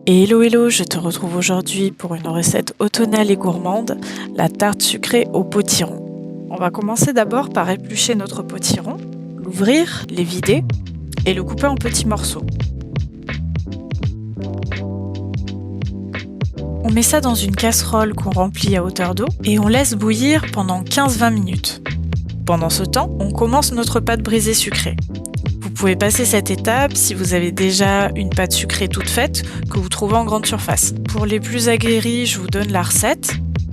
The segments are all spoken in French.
Hello hello, je te retrouve aujourd'hui pour une recette automnale et gourmande, la tarte sucrée au potiron. On va commencer d'abord par éplucher notre potiron, l'ouvrir, les vider et le couper en petits morceaux. On met ça dans une casserole qu'on remplit à hauteur d'eau et on laisse bouillir pendant 15-20 minutes. Pendant ce temps, on commence notre pâte brisée sucrée. Vous pouvez passer cette étape si vous avez déjà une pâte sucrée toute faite que vous trouvez en grande surface. Pour les plus aguerris, je vous donne la recette.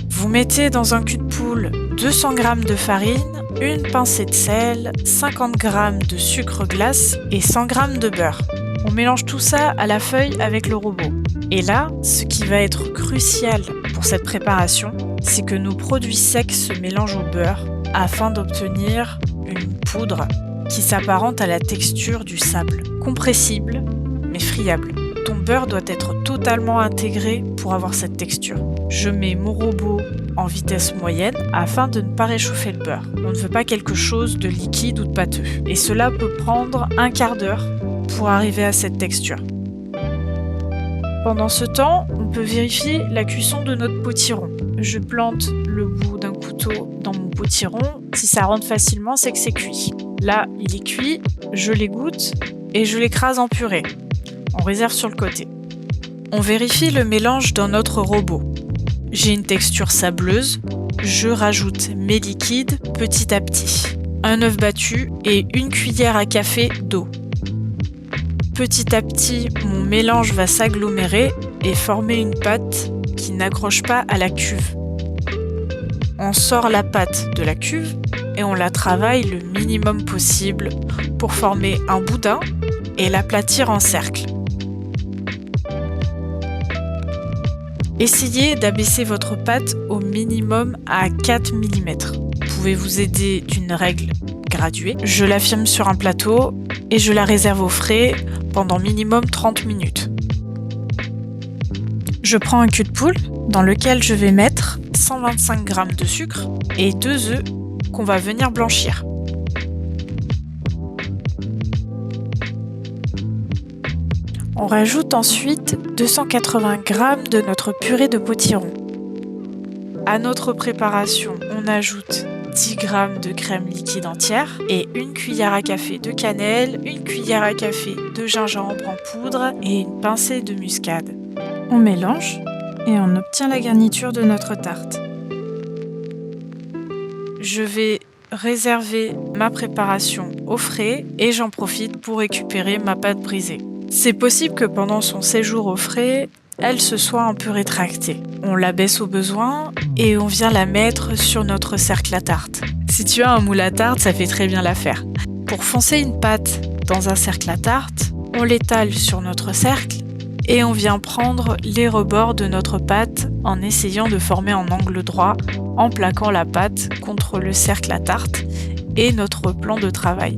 Vous mettez dans un cul de poule 200 g de farine, une pincée de sel, 50 g de sucre glace et 100 g de beurre. On mélange tout ça à la feuille avec le robot. Et là, ce qui va être crucial pour cette préparation, c'est que nos produits secs se mélangent au beurre afin d'obtenir une poudre qui s'apparente à la texture du sable, compressible mais friable. Ton beurre doit être totalement intégré pour avoir cette texture. Je mets mon robot en vitesse moyenne afin de ne pas réchauffer le beurre. On ne veut pas quelque chose de liquide ou de pâteux. Et cela peut prendre un quart d'heure pour arriver à cette texture. Pendant ce temps, on peut vérifier la cuisson de notre potiron. Je plante le bout d'un couteau dans mon potiron. Si ça rentre facilement, c'est que c'est cuit. Là, il est cuit, je l'égoutte et je l'écrase en purée. On réserve sur le côté. On vérifie le mélange dans notre robot. J'ai une texture sableuse, je rajoute mes liquides petit à petit. Un œuf battu et une cuillère à café d'eau. Petit à petit, mon mélange va s'agglomérer et former une pâte qui n'accroche pas à la cuve. On sort la pâte de la cuve et on la travaille le minimum possible pour former un boudin et l'aplatir en cercle. Essayez d'abaisser votre pâte au minimum à 4 mm. Vous pouvez vous aider d'une règle graduée. Je la filme sur un plateau et je la réserve au frais pendant minimum 30 minutes. Je prends un cul de poule dans lequel je vais mettre 125 g de sucre et 2 œufs qu'on va venir blanchir. On rajoute ensuite 280 g de notre purée de potiron. À notre préparation, on ajoute 10 g de crème liquide entière et une cuillère à café de cannelle, une cuillère à café de gingembre en poudre et une pincée de muscade. On mélange et on obtient la garniture de notre tarte. Je vais réserver ma préparation au frais et j'en profite pour récupérer ma pâte brisée. C'est possible que pendant son séjour au frais, elle se soit un peu rétractée. On l'abaisse au besoin et on vient la mettre sur notre cercle à tarte. Si tu as un moule à tarte, ça fait très bien l'affaire. Pour foncer une pâte dans un cercle à tarte, on l'étale sur notre cercle et on vient prendre les rebords de notre pâte en essayant de former un angle droit en plaquant la pâte contre le cercle à tarte et notre plan de travail.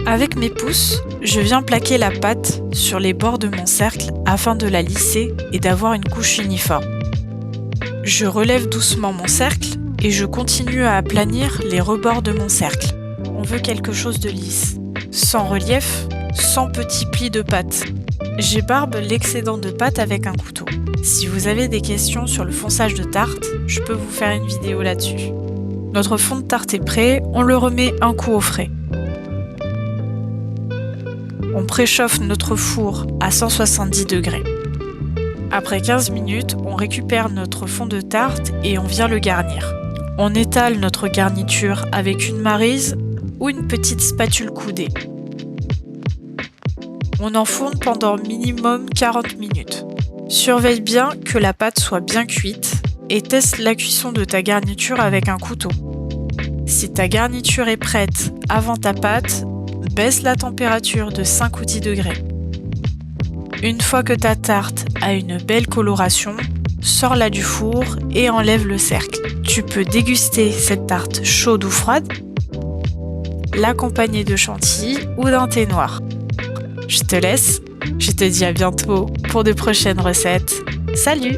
Avec mes pouces, je viens plaquer la pâte sur les bords de mon cercle afin de la lisser et d'avoir une couche uniforme. Je relève doucement mon cercle et je continue à aplanir les rebords de mon cercle. On veut quelque chose de lisse, sans relief, sans petits plis de pâte. J'ébarbe l'excédent de pâte avec un couteau. Si vous avez des questions sur le fonçage de tarte, je peux vous faire une vidéo là-dessus. Notre fond de tarte est prêt, on le remet un coup au frais. On préchauffe notre four à 170 degrés. Après 15 minutes, on récupère notre fond de tarte et on vient le garnir. On étale notre garniture avec une maryse ou une petite spatule coudée. On enfourne pendant minimum 40 minutes. Surveille bien que la pâte soit bien cuite et teste la cuisson de ta garniture avec un couteau. Si ta garniture est prête avant ta pâte, baisse la température de 5 ou 10 degrés. Une fois que ta tarte a une belle coloration, sors-la du four et enlève le cercle. Tu peux déguster cette tarte chaude ou froide, l'accompagner de chantilly ou d'un thé noir. Je te laisse, je te dis à bientôt pour de prochaines recettes. Salut!